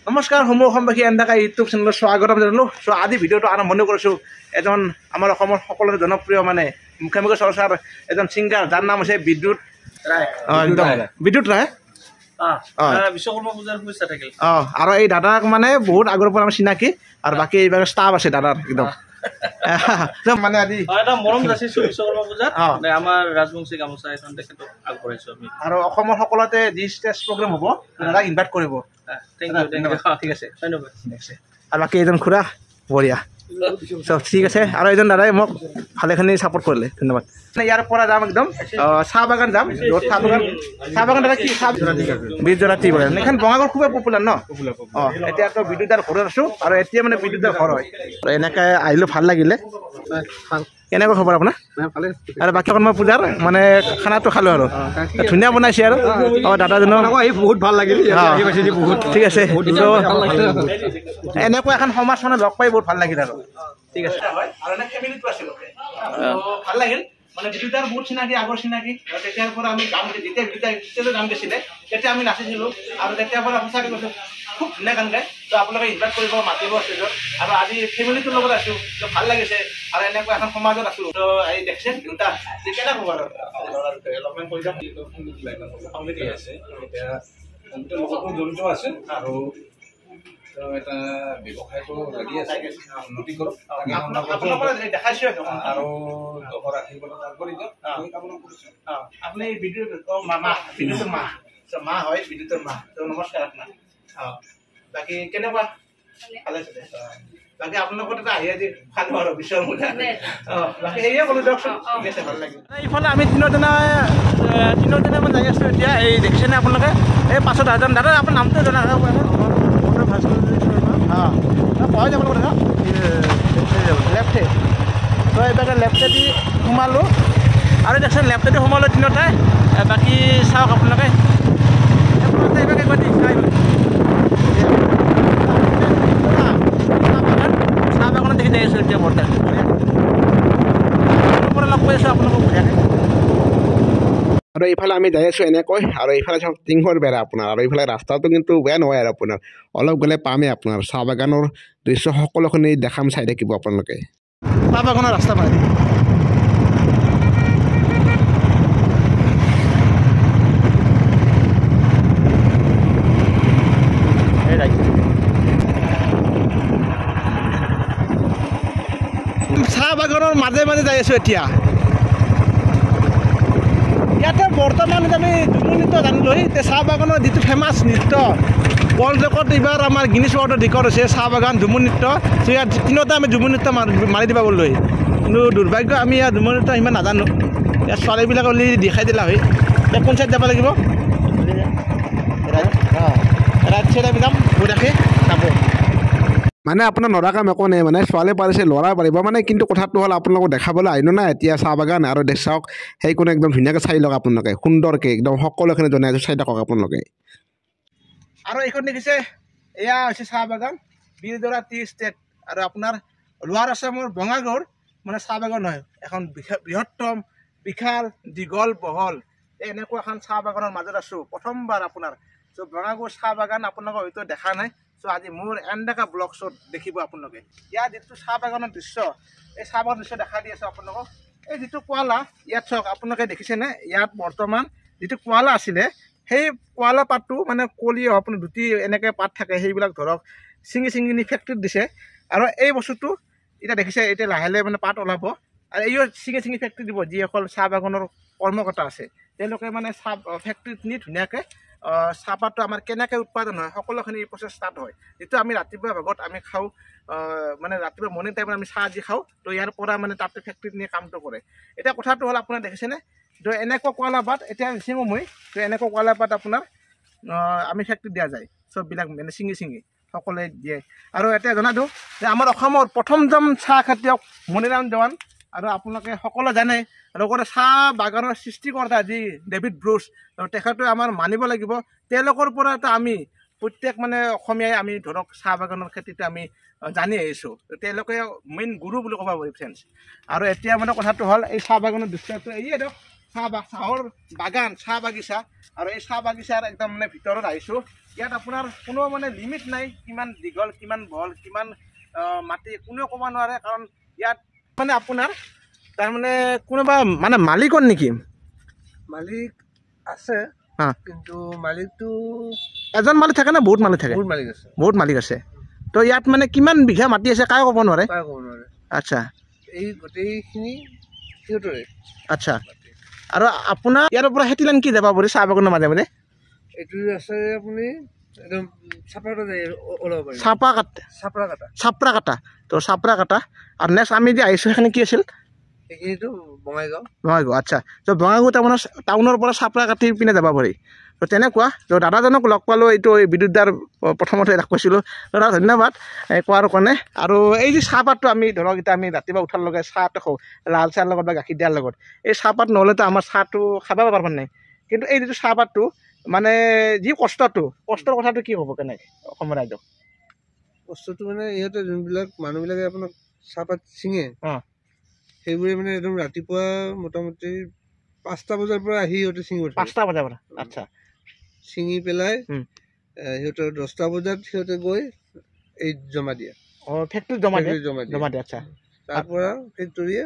নমস্কাৰ সমূহ অসমবাসী এণ্ডাকা ইউটিউব চেনেলত স্বাগতম জনালোঁ। আজি ভিডিঅ'টো আৰম্ভণি কৰিছোঁ এজন আমাৰ অসমৰ সকলোৰে জনপ্ৰিয় মানে মুখে মুখে চৰ্চাৰ এজন ছিংগাৰ যাৰ নাম হৈছে বিদ্যুৎ ৰায়। বিদ্যুৎ ৰায় বিশ্বকৰ্মা পূজাৰ শুভেচ্ছা থাকিল। আৰু এই দাদাক মানে বহুত আগৰ পৰা আমাৰ চিনাকি আৰু বাকী এইবাৰ ষ্টাফ আছে দাদাৰ একদম মানে আজি এটা মৰম যাচিছো বিশ্বকৰ্মা পূজাত আমাৰ ৰাজবংশী গামোচা এখন তেখেতক আগবঢ়াইছো আমি আৰু অসমৰ সকলোতে যি ষ্টেজ প্ৰগ্ৰেম হ'ব দাদাক ইনভাইট কৰিব। ঠিক আছে ধন্যবাদ। আৰু বাকী এজন খুৰা বঢ়িয়া চব ঠিক আছে। আৰু এজন দাদাই মোক ভালেখিনি ছাপোৰ্ট কৰিলে, ধন্যবাদ। ইয়াৰ পৰা যাম একদম চাহ বাগান যাম, য'ত চাহ বাগান দাদা কি বীৰজৰা টি বাগান এইখন বঙাইগাঁৱৰ খুবেই পপুলাৰ ন। এতিয়াতো বিদ্যুৎদাৰ ঘৰত আছোঁ আৰু এতিয়া মানে বিদ্যুৎদাৰ ঘৰ হয়। এনেকৈ আহিলোঁ, ভাল লাগিলে। কেনেকুৱা খবৰ আপোনাৰ? আৰু বাকী কৰ্মা পূজাৰ মানে খানাটো খালোঁ আৰু ধুনীয়া বনাইছে আৰু দাদাজনৰ বহুত ভাল লাগিল। বহুত ঠিক আছে। এনেকুৱা এখন সমাজ মানে লগ পাই বহুত ভাল লাগিল আৰু ঠিক আছে। ভাল লাগিল মানে বিদ্যুৎদাৰ বহুত চিনাকি, আগৰ চিনাকি। তেতিয়াৰ পৰা আমি গান যেতিয়া বিদ্যুৎদাৰ ষ্টেজত গান গাইছিলে তেতিয়া আমি নাচিছিলোঁ আৰু তেতিয়াৰ পৰা সঁচাকৈ কৈছোঁ খুব ধুনীয়া গান গায়। তো আপোনালোকে ইনভাইট কৰিব, মাতিব ষ্টেজত। আৰু আজি ফেমিলিটোৰ লগত আছোঁ, তো ভাল লাগিছে। আৰু এনেকুৱা এখন সমাজত আছোঁ। তো এই দেখছেন দুটা কেনে খবৰ আৰু অলপমান কৈ যাম। জড়িত আছে আৰু এটা ব্যৱসায়টো লাগি আছে, উন্নতি কৰক দেখাইছোঁ আৰু দহৰ আশীৰ্বাদত আগবাঢ়ি যাওক। আপুনি বিদ্যুৎ বিদ্যুৎৰ মা হয়, বিদ্যুৎৰ মা। তো নমস্কাৰ আপোনাক। বাকী কেনেকুৱা? ভালে আছে। বাকী আপোনালোকৰ তাতে আহি আজি খালোঁ আৰু বিশ্বৰ পূজা। বাকী সেয়ে ক'লোঁ দিয়কচোন, ঠিক আছে, ভাল লাগিল। ইফালে আমি তিনিজনে মানে যাই আছোঁ এতিয়া। এই দেখিছেনে আপোনালোকে এই পাছত এজন দাদা, আপোনাৰ নামটো জনা পাহৰি যাব লাগিব দাদা। Left head. তো এইবাৰ লেফ্ট হেডি সোমালোঁ আৰু দেখোন লেফ্ট হেডি সোমালোঁ তিনিটাই। বাকী চাওক আপোনালোকে চাহ বাগানত দেখি যাই আছোঁ এতিয়া বৰ্তমান লগ পাই আছোঁ আপোনালোকক বঢ়িয়াকৈ। আৰু এইফালে আমি যাই আছোঁ এনেকৈ, আৰু এইফালে চাওক টিঙৰ বেৰা আপোনাৰ, আৰু এইফালে ৰাস্তাটো কিন্তু বেয়া নহয় আৰু আপোনাৰ অলপ গ'লে পামেই আপোনাৰ চাহ বাগানৰ দৃশ্য সকলোখিনি দেখাম, চাই থাকিব আপোনালোকে। চাহ বাগানৰ ৰাস্তা পায় চাহ বাগানৰ মাজে মাজে যাই আছোঁ এতিয়া। ইয়াতে বৰ্তমান আমি ঝুমুৰ নৃত্য জানিলোঁ। এতিয়া চাহ বাগানৰ যিটো ফেমাছ নৃত্য ৱৰ্ল্ড ৰেকৰ্ড এইবাৰ আমাৰ গিনিছ ৱৰ্ল্ডৰ ৰেকৰ্ড হৈছে চাহ বাগান ঝুমুৰ নৃত্য। ত' ইয়াত তিনিওটা আমি ঝুমুৰ নৃত্য মাৰি দিব গ'লোঁ, কিন্তু দুৰ্ভাগ্য আমি ইয়াত ঝুমুৰ নৃত্য ইমান নাজানো। ইয়াত ছোৱালীবিলাক অলি দেখাই দিলা হয়। এতিয়া কোন চাইড যাব লাগিব? ৰাইট চাইড আমি যাম, গৈ ৰাখি যাব। মানে আপোনাৰ নৰা কাম একো নাই, মানে ছোৱালী পাৰিছে ল'ৰা পাৰিব মানে, কিন্তু কথাটো হ'ল আপোনালোকক দেখাবলৈ আহিলোঁ না এতিয়া চাহ বাগান। আৰু চাওক সেইকোনে একদম ধুনীয়াকৈ চাই লওক আপোনালোকে, সুন্দৰকৈ একদম সকলোখিনি জনাই আছোঁ, চাই থাকক আপোনালোকে। আৰু এইখন দেখিছে, এয়া হৈছে চাহ বাগান বীৰজৰা টি ষ্টেট। আৰু আপোনাৰ লোৱাৰ আছামৰ বঙাইগাঁৱৰ মানে চাহ বাগান হয় এখন বৃহত্তম, বিশাল, দীঘল, বহল এনেকুৱা এখন চাহ বাগানৰ মাজত আছোঁ প্ৰথমবাৰ আপোনাৰ। চ' বঙাইগাঁৱৰ চাহ বাগান আপোনালোকে হয়তো দেখা নাই। চ' আজি মোৰ এণ্ডাকা ব্লগছত দেখিব আপোনালোকে ইয়াৰ যিটো চাহ বাগানৰ দৃশ্য, এই চাহ বাগানৰ দৃশ্য দেখা দি আছোঁ আপোনালোকক। এই যিটো কোৱালা ইয়াত চাওক আপোনালোকে দেখিছেনে, ইয়াত বৰ্তমান যিটো কোৱালা আছিলে সেই কোৱালা পাতটো মানে কলি আপোনাৰ দুটি এনেকৈ পাত থাকে, সেইবিলাক ধৰক ছিঙি নি ফেক্টৰীত দিছে। আৰু এই বস্তুটো এতিয়া দেখিছে, এতিয়া লাহে লাহে মানে পাত ওলাব আৰু এইও ছিঙি ফেক্টৰীত দিব। যিসকল চাহ বাগানৰ কৰ্মকৰ্তা আছে তেওঁলোকে মানে চাহ ফেক্টৰীত নি ধুনীয়াকৈ চাহপাতটো আমাৰ কেনেকৈ উৎপাদন হয় সকলোখিনি প্ৰচেছ ষ্টাৰ্ট হয়। যিটো আমি ৰাতিপুৱা ভাগত আমি খাওঁ, মানে ৰাতিপুৱা মৰ্ণিং টাইমত আমি চাহ যি খাওঁ, তো ইয়াৰ পৰা মানে তাতে ফেক্টৰীত নিয়ে কামটো কৰে। এতিয়া কথাটো হ'ল আপোনাৰ দেখিছেনে, তো এনেকুৱা কোৱালা পাত এতিয়া ছিঙো মই, তো এনেকুৱা কোৱালা পাত আপোনাৰ আমি ফেক্টৰীত দিয়া যায়, চববিলাক মানে ছিঙি সকলোৱে দিয়ে। আৰু এতিয়া জনাই দিওঁ যে আমাৰ অসমৰ প্ৰথমজন চাহ খেতিয়ক মণিৰাম দেৱান, আৰু আপোনালোকে সকলোৱে জানে। লগতে চাহ বাগানৰ সৃষ্টিকৰ্তা যি ডেভিড ব্ৰুচ, তেখেতে আমাৰ মানিব লাগিব। তেওঁলোকৰ পৰা আমি প্ৰত্যেক মানে অসমীয়াই আমি ধৰক চাহ বাগানৰ খেতিটো আমি জানি আহিছোঁ। তেওঁলোকে মেইন গুৰু বুলি ক'ব পাৰি ফ্ৰেণ্ডছ। আৰু এতিয়া মানে কথাটো হ'ল এই চাহ বাগানৰ দৃশ্যটো এই ধৰক চাহৰ বাগান চাহ বাগিচা আৰু এই চাহ বাগিচাৰ একদম মানে ভিতৰত আহিছোঁ ইয়াত আপোনাৰ কোনো মানে লিমিট নাই কিমান দীঘল কিমান বহল কিমান মাটি কোনেও ক'ব নোৱাৰে কাৰণ ইয়াত মানে আপোনাৰ তাৰমানে কোনোবা মানে মালিকৰ নেকি মালিক আছে কিন্তু মালিকটো এজন মালিক থাকে না বহুত মালিক থাকে বহুত মালিক আছে তো ইয়াত মানে কিমান বিঘা মাটি আছে কাই ক'ব নোৱাৰে আচ্ছা এই গোটেইখিনি সিহঁতৰে আচ্ছা আৰু আপোনাৰ ইয়াৰ পৰা খেতি লাইন কি যাব পাৰি চাহ বাগানৰ মাজে মাজে এইটো আছে আপুনি একদম চাপৰা যায় ওলাব পাৰি চাপৰা কাটা তো চাপৰা কাটা আৰু নেক্সট আমি যে আহিছোঁ সেইখিনি কি আছিল এইখিনিতো বঙাইগাঁও আচ্ছা তো বঙাইগাঁও তাৰমানে টাউনৰ পৰা চাপৰা কাটি পিনে যাব পাৰি তো তেনেকুৱা তো দাদাজনক লগ পালোঁ এইটো বিদ্যুৎদাৰ প্ৰথমতে লগ পাইছিলোঁ দাদা ধন্যবাদ কোৱাৰ কাৰণে আৰু এই যে চাহপাতটো আমি ধৰক এতিয়া আমি ৰাতিপুৱা উঠাৰ লগে চাহটো খাওঁ লাল চাহৰ লগত বা গাখীৰ দিয়াৰ লগত এই চাহপাত নহ'লেতো আমাৰ চাহটো খাব পাৰিব নাই কিন্তু এই যিটো চাহপাতটো মানে যি কষ্টৰ কথাটো কি হ'ব কেনেকৈ অসমৰ ৰাইজক কষ্টটো মানে ইহঁতে যোনবিলাক মানুহবিলাকে আপোনাক চাহপাত ছিঙে সেইবোৰে মানে একদম ৰাতিপুৱা মোটামুটি 5টা বজাৰ পৰা আহি সিহঁতে ছিঙিব 5টা বজাৰ পৰা আচ্ছা ছিঙি পেলাই সিহঁতৰ 10টা বজাত সিহঁতে গৈ এই জমা দিয়ে ফেক্টৰীত জমা দিয়ে আচ্ছা তাৰপৰা ফেক্টৰীয়ে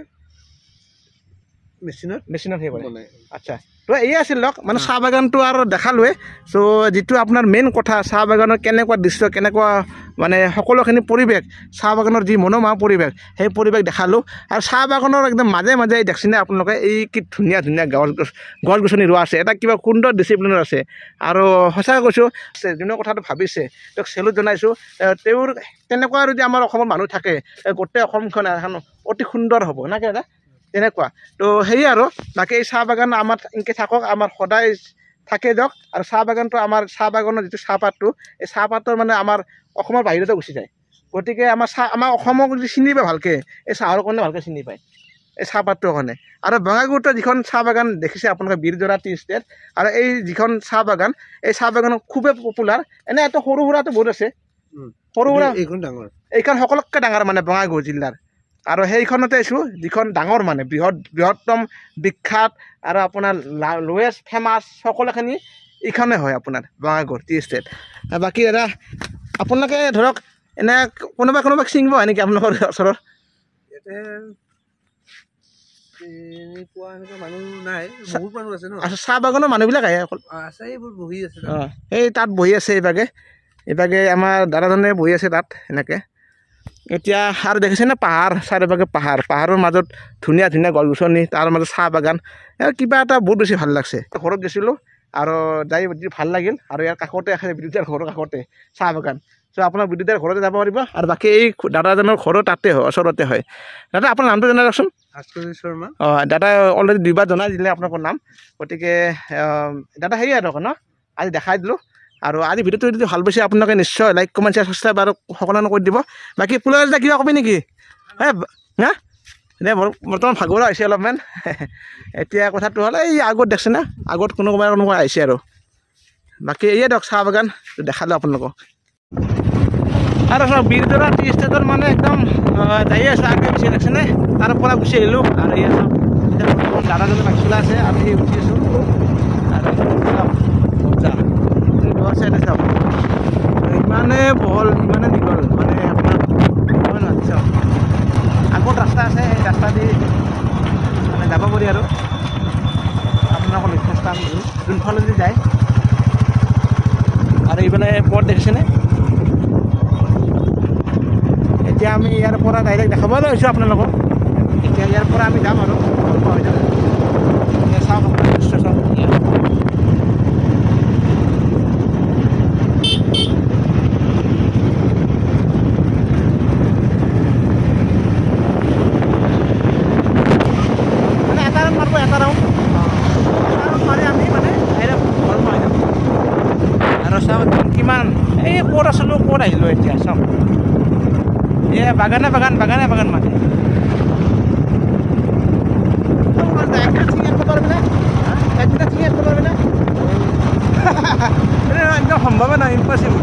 মেচিনত সেই বনায় আচ্ছা তো এই আছিল লওক মানে চাহ বাগানটো আৰু দেখালোৱে চ' যিটো আপোনাৰ মেইন কথা চাহ বাগানৰ কেনেকুৱা দৃশ্য কেনেকুৱা মানে সকলোখিনি পৰিৱেশ চাহ বাগানৰ যি মনোমোহা পৰিৱেশ সেই পৰিৱেশ দেখালোঁ আৰু চাহ বাগানৰ একদম মাজে মাজে দেখছেনে আপোনালোকে এই কি ধুনীয়া গছ গছনি ৰোৱা আছে এটা কিবা সুন্দৰ ডিচিপ্লিনৰ আছে আৰু সঁচাকৈ কৈছোঁ যোনে কথাটো ভাবিছে তেওঁক চেলুট জনাইছোঁ তেওঁৰ তেনেকুৱা যদি আমাৰ অসমৰ মানুহ থাকে গোটেই অসমখন এখন অতি সুন্দৰ হ'ব না কি দাদা তেনেকুৱা তো সেয়ে আৰু বাকী এই চাহ বাগান আমাৰ এনেকৈ থাকক আমাৰ সদায় থাকে যাওক আৰু চাহ বাগানটো আমাৰ চাহ বাগানৰ যিটো চাহপাতটো এই চাহপাতৰ মানে আমাৰ অসমৰ বাহিৰতে গুচি যায় গতিকে আমাৰ অসমক যদি চিনি পায় ভালকৈ এই চাহৰ কাৰণে ভালকৈ চিনি পায় এই চাহপাতটোৰ কাৰণে আৰু বঙাইগাঁৱতো যিখন চাহ বাগান দেখিছে আপোনালোকে বীৰজৰা টি ষ্টেট আৰু এই যিখন চাহ বাগান এই চাহ বাগান খুবেই পপুলাৰ এনে এটা সৰু সুৰাটো বহুত আছে সৰু সুৰা এইখন সকলোতকৈ ডাঙৰ মানে বঙাইগাঁও জিলাৰ আৰু সেইখনতে আছোঁ যিখন ডাঙৰ মানে বৃহত্তম বিখ্যাত আৰু আপোনাৰ লোৱেষ্ট ফেমাছ সকলোখিনি এইখনে হয় আপোনাৰ বঙাইগাঁও টি ষ্টেট বাকী দাদা আপোনালোকে ধৰক এনে কোনোবাক ছিঙিব হয় নেকি আপোনালোকৰ ওচৰত ইয়াতে এনেকুৱা মানুহ নাই বহুত মানুহ আছে ন আচ্ছা চাহ বাগানৰ মানুহবিলাক আহে অকল আছে এইবোৰ বহি আছে এই তাত বহি আছে এইভাগে আমাৰ দাদাজনে বহি আছে তাত এনেকৈ এতিয়া আৰু দেখিছেনে পাহাৰ চাৰিওভাগে পাহাৰৰ মাজত ধুনীয়া গছ গছনি তাৰ মাজত চাহ বাগান কিবা এটা বহুত বেছি ভাল লাগছে ঘৰত গৈছিলোঁ আৰু যাই ভাল লাগিল আৰু ইয়াৰ কাষতে আছে বিদ্যুৎদাৰ ঘৰৰ কাষতে চাহ বাগান চ' আপোনাৰ বিদ্যুৎদাৰ ঘৰতে যাব পাৰিব আৰু বাকী এই দাদাজনৰ ঘৰৰ তাতে হয় ওচৰতে হয় দাদা আপোনাৰ নামটো জনাই দিয়কচোন ভাস্কৰজিৎ শৰ্মা দাদাই অলৰেডি 2বাৰ জনাই দিলে আপোনালোকৰ নাম গতিকে দাদা সেয়ে আৰু ন আজি দেখাই দিলোঁ আৰু আজি ভিডিঅ'টো যদি ভাল পাইছে আপোনালোকে নিশ্চয় লাইক কমেণ্ট শ্বেয়াৰ ছাবস্ক্ৰাইব আৰু সকলোকে কৰি দিব বাকী পুলিচে কিবা ক'বি নেকি হা এনে বৰ্তমান ভাগৰ আহিছে অলপমান এতিয়া কথাটো হ'ল এই আগত দেখছে না আগত কোনোবা আহিছে আৰু বাকী এয়ে দিয়ক চাহ বাগান দেখালোঁ আপোনালোকক আৰু চাওক বীৰজৰা টি ষ্টেটৰ মানে একদম যাই আছোঁ আগে পিছে দেখছেনে তাৰ পৰা গুচি আহিলোঁ আৰু এয়া চাওক এতিয়া দাদাজনে বাইক চলাই আছে আৰু সেই উঠি আছোঁ আৰু চাইডে চাওক ইমানে বহল ইমানে দীঘল মানে আপোনাৰ হয় নহয় চাওক আগত ৰাস্তা আছে সেই ৰাস্তা দি মানে যাব পাৰি আৰু আপোনালোকৰ লক্ষ্যস্থান যোনফালে যদি যায় আৰু এইফালে পথ দেখিছেনে এতিয়া আমি ইয়াৰ পৰা ডাইৰেক্ট দেখাবলৈ হৈছোঁ আপোনালোকক এতিয়া ইয়াৰ পৰা আমি যাম আৰু চাওক আপোনাৰ নিশ্চয় চাওক কিমান এই ক'ত আছিলোঁ ক'ত আহিলোঁ এতিয়া চাওক এই বাগানে বাগান মানে একদম সম্ভৱে নহয় ইম্পচিবল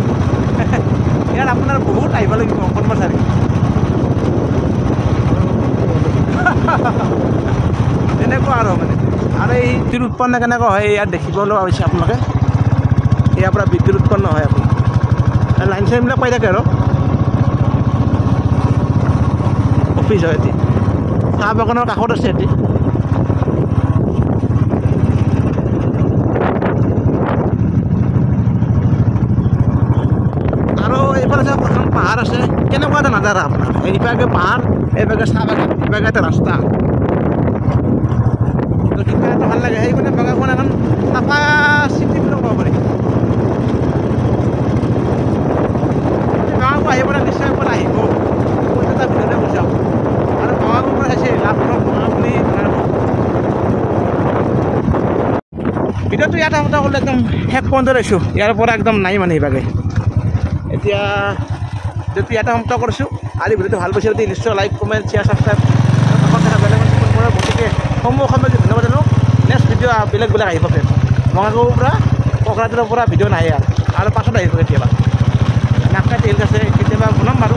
ইয়াত আপোনাৰ বহুত আহিব লাগিব কৰ্মচাৰী তেনেকুৱা আৰু মানে আৰু এই বিদ্যুৎ উৎপন্ন কেনেকৈ হয় ইয়াত দেখিবলৈ পাইছে আপোনালোকে ইয়াৰ পৰা বিদ্যুৎ উৎপন্ন হয় আপুনি লাইন চাইনবিলাক পাই থাকে আৰু অফিচ হয় এটি চাহ বাগানৰ কাষত আছে এটি আৰু এইফালে এখন পাহাৰ আছে কেনেকুৱা এটা নাজাৰা আপোনাৰ এইভাগে পাহাৰ এইভাগে চাহ বাগান এইভাগে এটা ৰাস্তা তো কিবা এটা ভাল লাগে সেইকাৰণে বাগানখন এখন চাফা চিটি বুলি ক'ব পাৰি গাঁৱৰ আহিব নিশ্চয় পৰা আহিব এটা ভিতৰতে গুচি যাওঁ আৰু গাঁৱৰ পৰা আছে লাভ গাঁও বুলি ভিডিঅ'টো ইয়াত আহোঁতে ক'লে একদম শেষ পইণ্টত আহিছোঁ ইয়াৰ পৰা একদম নাই মানে সেইভাগে এতিয়া যদি ইয়াতে সমাপ্ত কৰিছোঁ আজি ভিডিঅ'টো ভাল পাইছে যদি নিশ্চয় লাইক কমেণ্ট শ্বেয়াৰ ছাবস্ক্ৰাইব গতিকে সময় ধন্যবাদ জানো নেক্সট ভিডিঅ' বেলেগ আহিব ফ্ৰেণ্ড বঙাইগাঁৱৰ পৰা কোকৰাঝাৰৰ পৰা ভিডিঅ' নাহে আৰু পাছত আহিব কেতিয়াবা নাকা তেল আছে কেতিয়াবা বনাম বাৰু